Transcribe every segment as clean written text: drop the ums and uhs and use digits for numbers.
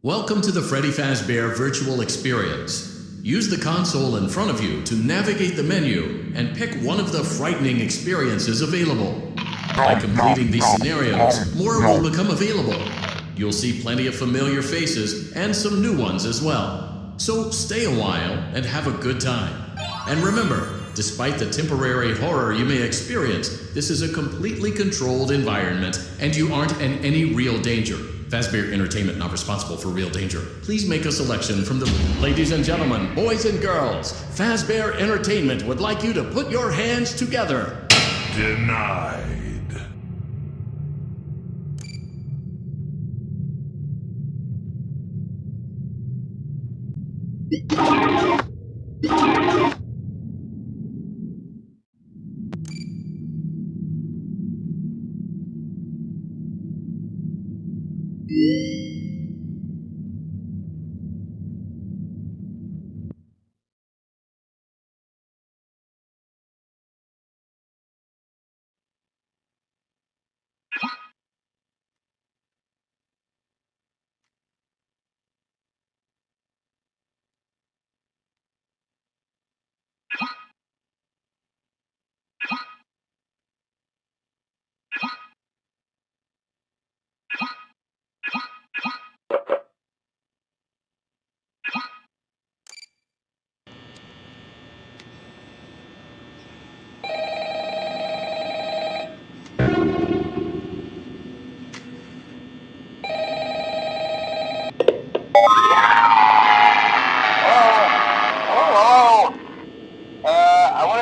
Welcome to the Freddy Fazbear virtual experience. Use the console in front of you to navigate the menu and pick one of the frightening experiences available. By completing these scenarios, more will become available. You'll see plenty of familiar faces and some new ones as well. So stay a while and have a good time. And remember, despite the temporary horror you may experience, this is a completely controlled environment and you aren't in any real danger. Fazbear Entertainment not responsible for real danger. Please make a selection from the... Ladies and gentlemen, boys and girls, Fazbear Entertainment would like you to put your hands together. Denied.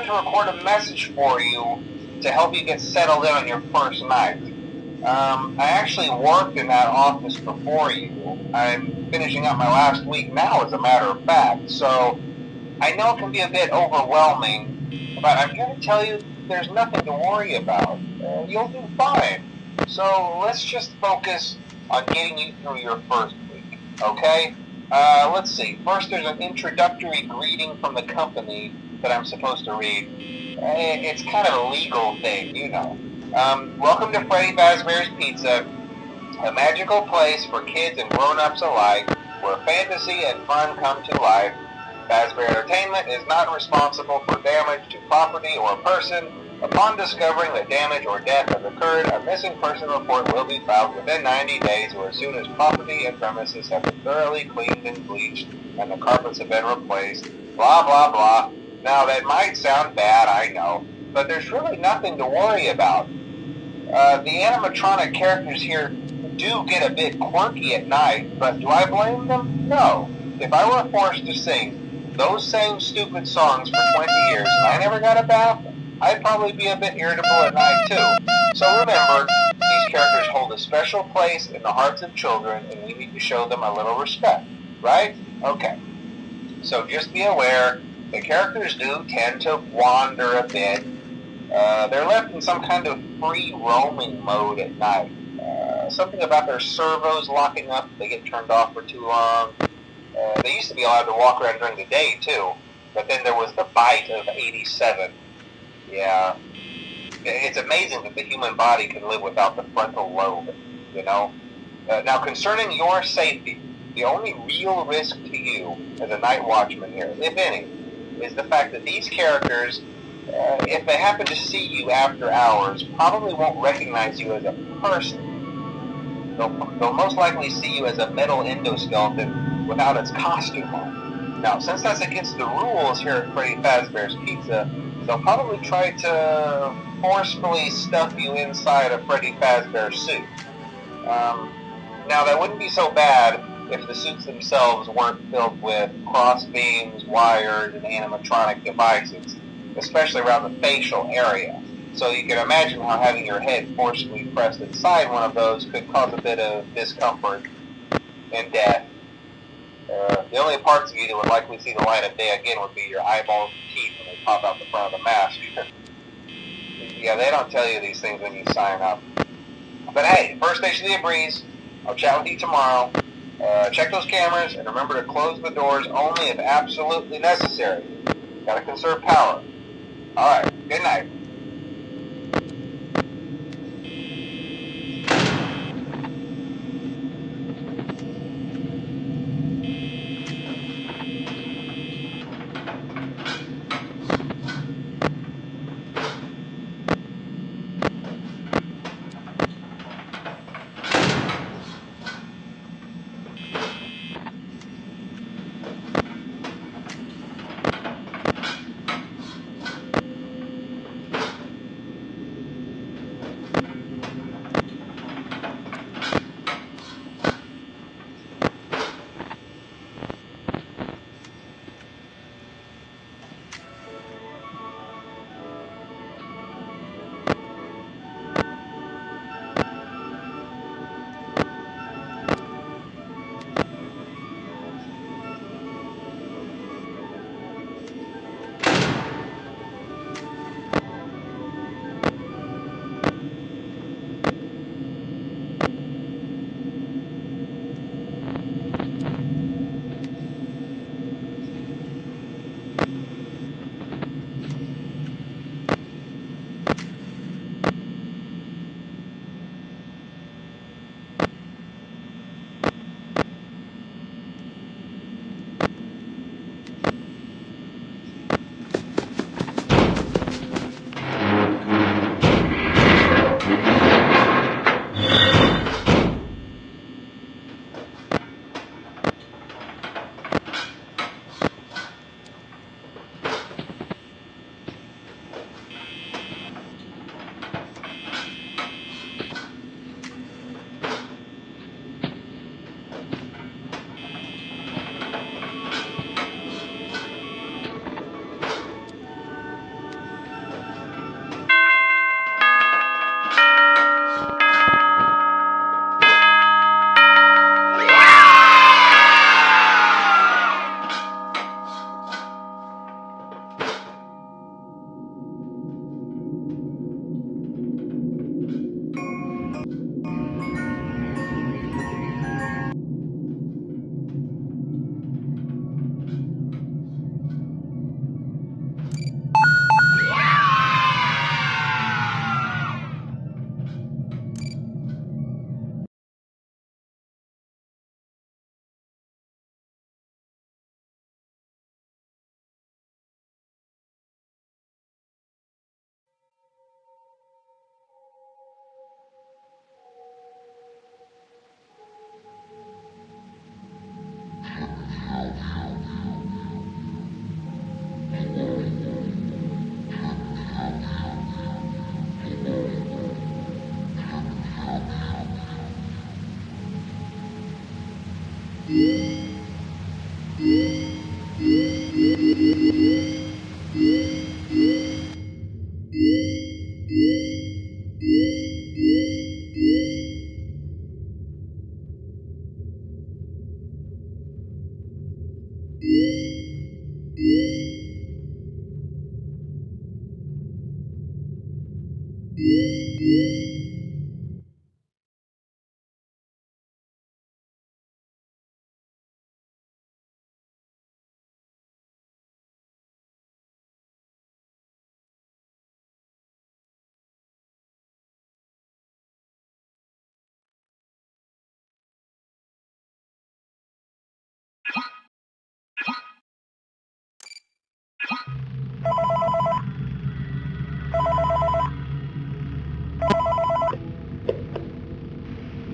Record a message for you to help you get settled in on your first night. I actually worked in that office before you. I'm finishing up my last week now, as a matter of fact, so I know it can be a bit overwhelming, but I'm here to tell you there's nothing to worry about. You'll do fine. So let's just focus on getting you through your first week, okay? Let's see. First, there's an introductory greeting from the company that I'm supposed to read. It's kind of a legal thing, you know. Welcome to Freddy Fazbear's Pizza, a magical place for kids and grown-ups alike, where fantasy and fun come to life. Fazbear Entertainment is not responsible for damage to property or person. Upon discovering that damage or death has occurred, a missing person report will be filed within 90 days or as soon as property and premises have been thoroughly cleaned and bleached and the carpets have been replaced. Blah, blah, blah. Now, that might sound bad, I know, but there's really nothing to worry about. The animatronic characters here do get a bit quirky at night, but do I blame them? No. If I were forced to sing those same stupid songs for 20 years and I never got a bath, I'd probably be a bit irritable at night too. So remember, these characters hold a special place in the hearts of children and we need to show them a little respect, right? Okay. So just be aware, the characters do tend to wander a bit. They're left in some kind of free roaming mode at night. Something about their servos locking up if they get turned off for too long. They used to be allowed to walk around during the day too, but then there was the bite of 87. Yeah. It's amazing that the human body can live without the frontal lobe, you know? Now, concerning your safety, the only real risk to you as a night watchman here, if any, is the fact that these characters, if they happen to see you after hours, probably won't recognize you as a person. They'll most likely see you as a metal endoskeleton without its costume on. Now, since that's against the rules here at Freddy Fazbear's Pizza, they'll probably try to forcefully stuff you inside a Freddy Fazbear suit. Now, that wouldn't be so bad if the suits themselves weren't filled with cross beams, wires, and animatronic devices, especially around the facial area. So you can imagine how having your head forcibly pressed inside one of those could cause a bit of discomfort and death. The only parts of you that would likely see the light of day again would be your eyeballs and teeth when they pop out the front of the mask. Yeah, they don't tell you these things when you sign up. But hey, first station of the breeze. I'll chat with you tomorrow. Check those cameras and remember to close the doors only if absolutely necessary. Gotta conserve power. Alright, good night.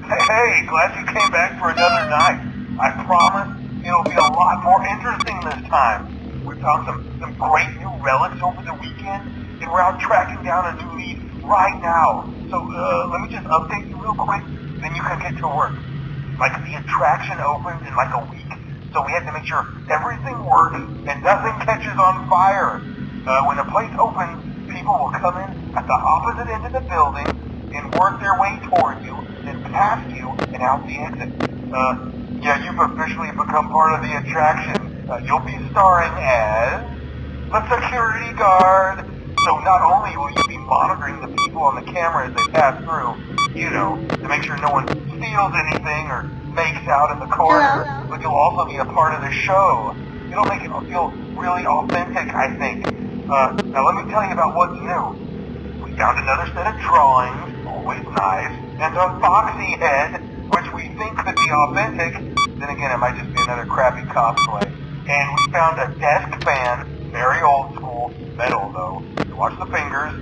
Hey, glad you came back for another night. I promise it'll be a lot more interesting this time. We found some great new relics over the weekend, and we're out tracking down a new lead right now. So let me just update you real quick, then you can get to work. like the attraction opens in like a week, so we had to make sure everything works and nothing catches on fire. When the place opens, people will come in at the opposite end of the building and work their way toward you, then past you and out the exit. Yeah, you've officially become part of the attraction. You'll be starring as the security guard. So not only will you be monitoring the people on the camera as they pass through, you know, to make sure no one steals anything or makes out in the corner, but you'll also be a part of the show. It'll make it feel really authentic, I think. Now let me tell you about what's new. We found another set of drawings, always nice, and a foxy head, which we think could be authentic. Then again, it might just be another crappy cosplay. And we found a desk fan, very old school, metal though. So watch the fingers.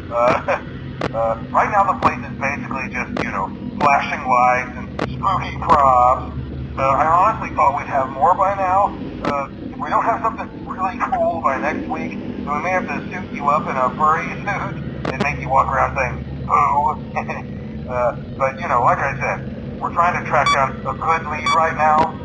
Right now the place is basically just, you know, flashing lights and spooky props. I honestly thought we'd have more by now. If we don't have something really cool by next week, then we may have to suit you up in a furry suit and make you walk around saying, boo. But, you know, like I said, we're trying to track down a good lead right now.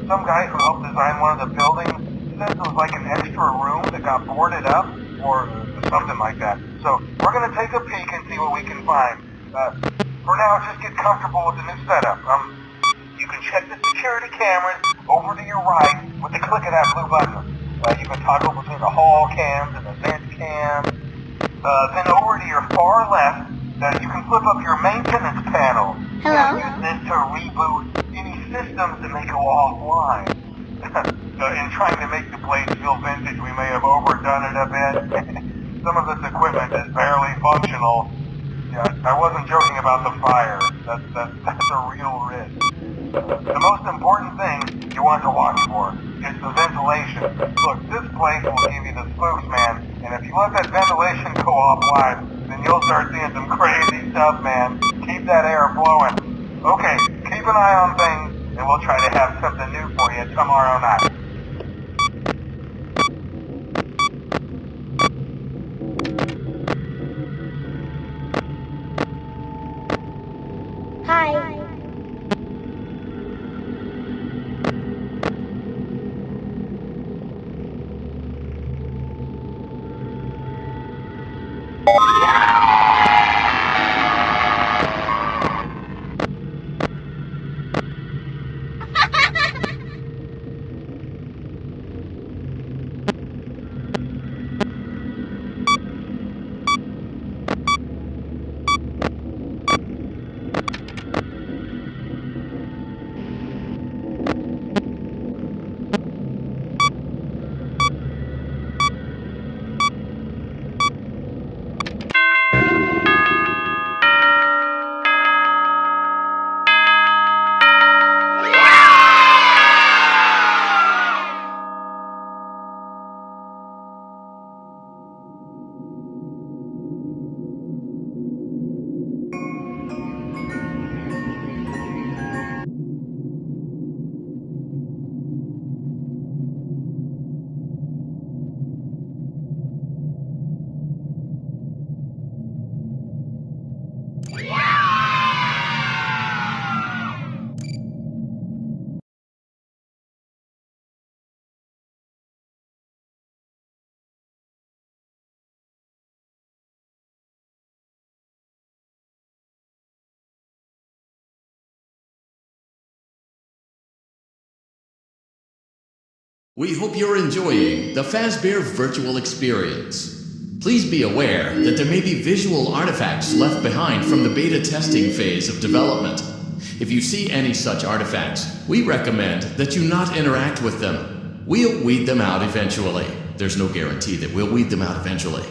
Some guy who helped design one of the buildings says it was like an extra room that got boarded up, or something like that. So, we're going to take a peek and see what we can find. For now, just get comfortable with the new setup. You can check the security cameras over to your right with the click of that blue button. You can toggle between the hall cams and the vent cams. Then over to your far left, you can flip up your maintenance panel. Hello? Use this to reboot any systems that may go offline. In trying to make the place feel vintage, we may have overdone it a bit. Some of this equipment is barely functional. Yeah, I wasn't joking about the fire. That's a real risk. The most important thing you want to watch for is the ventilation. Look, this place will give you the spooks, man, and if you let that ventilation go offline, then you'll start seeing some crazy stuff, man. Keep that air flowing. Okay, keep an eye on things, and we'll try to have something new for you tomorrow night. Hi. We hope you're enjoying the Fazbear virtual experience. Please be aware that there may be visual artifacts left behind from the beta testing phase of development. If you see any such artifacts, we recommend that you not interact with them. We'll weed them out eventually. There's no guarantee that we'll weed them out eventually.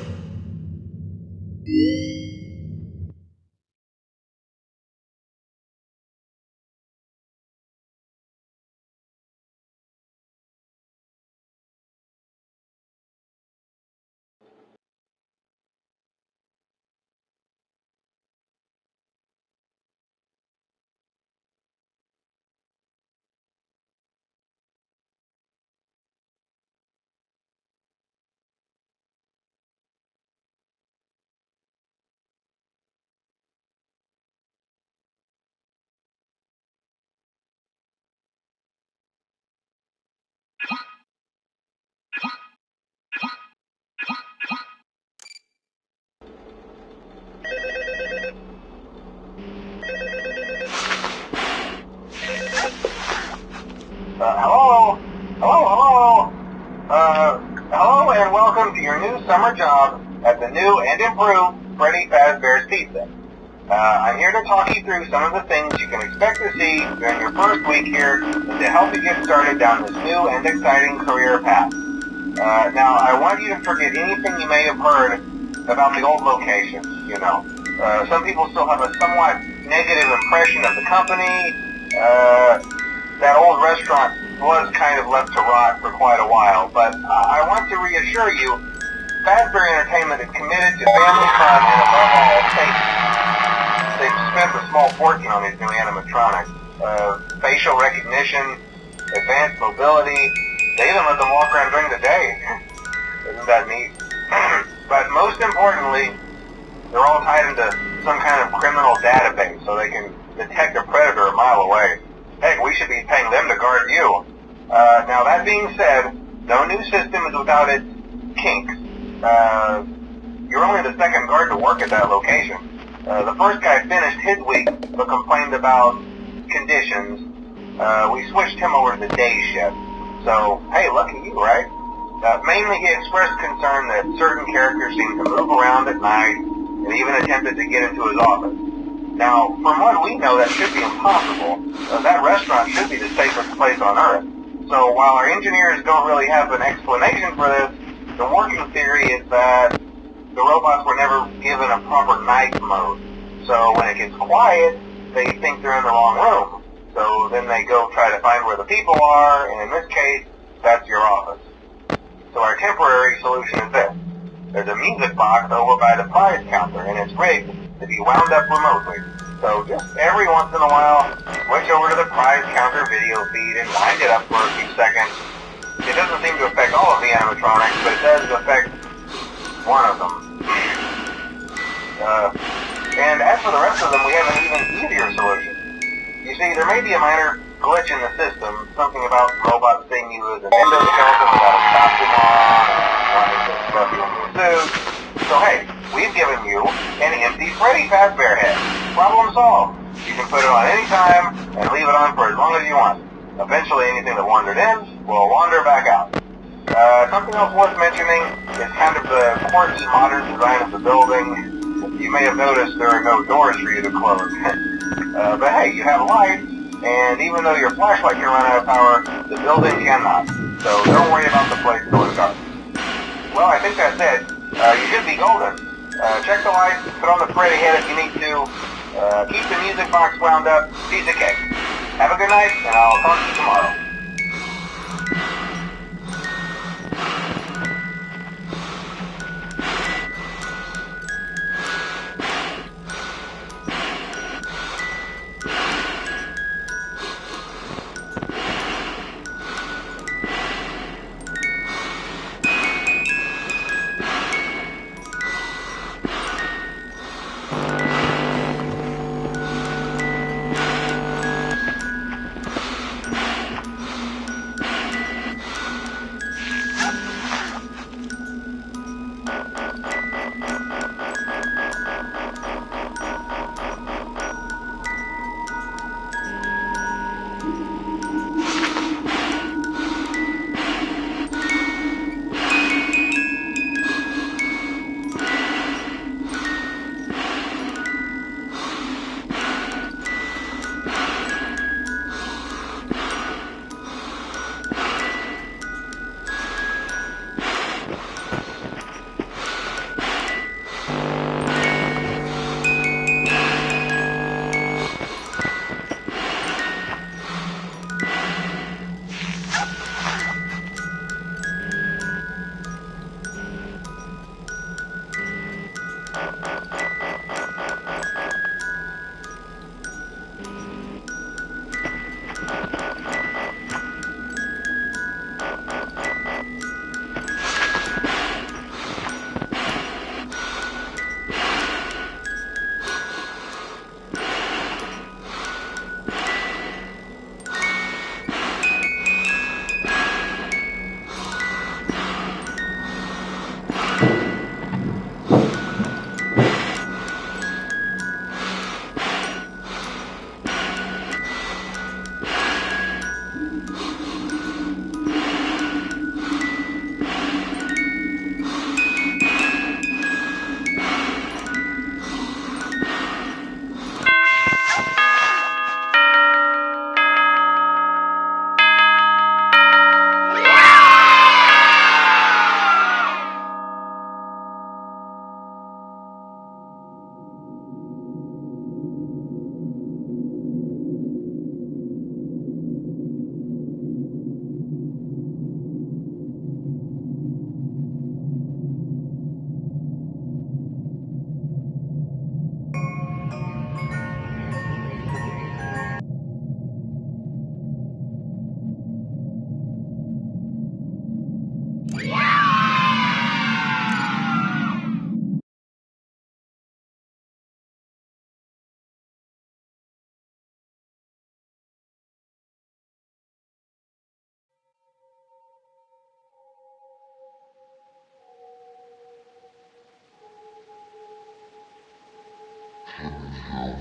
to your new summer job at the new and improved Freddy Fazbear's Pizza. I'm here to talk you through some of the things you can expect to see during your first week here and to help you get started down this new and exciting career path. Now, I want you to forget anything you may have heard about the old location, you know. Some people still have a somewhat negative impression of the company. That old restaurant was kind of left to rot for quite a while, but I want to reassure you, Fazbear Entertainment is committed to family fun and above all, safety. They've spent a small fortune on these new animatronics. Facial recognition, advanced mobility, they even let them walk around during the day. Isn't that neat? But most importantly, they're all tied into some kind of criminal database so they can detect a predator a mile away. Heck, we should be paying them to guard you. Now that being said, no new system is without its kinks. You're only the second guard to work at that location. The first guy finished his week but complained about conditions. We switched him over to the day shift. So, hey, lucky you, right? Mainly he expressed concern that certain characters seemed to move around at night and even attempted to get into his office. Now, from what we know, that should be impossible. That restaurant should be the safest place on Earth. So while our engineers don't really have an explanation for this, the working theory is that the robots were never given a proper night mode. So when it gets quiet, they think they're in the wrong room. So then they go try to find where the people are, and in this case, that's your office. So our temporary solution is this. There's a music box over by the prize counter, and it's rigged to be wound up remotely. So just every once in a while, switch over to the prize counter video feed and wind it up for a few seconds. It doesn't seem to affect all of the animatronics, but it does affect one of them. And as for the rest of them, we have an even easier solution. You see, there may be a minor glitch in the system, something about robots seeing you as an endoskeleton without a costume on, and wanting to stuff you into a suit. So hey, we've given you an empty Freddy Fazbear head. Problem solved. You can put it on any time and leave it on for as long as you want. Eventually anything that wandered in will wander back out. Something else worth mentioning is kind of the quirky modern design of the building. You may have noticed there are no doors for you to close. But hey, you have lights, and even though your flashlight can run out of power, the building cannot. So don't worry about the place going dark. Well, I think that's it. You should be golden. Check the lights, put on the Freddy head if you need to. Keep the music box wound up. Piece of cake. Have a good night, and I'll talk to you tomorrow. Hello.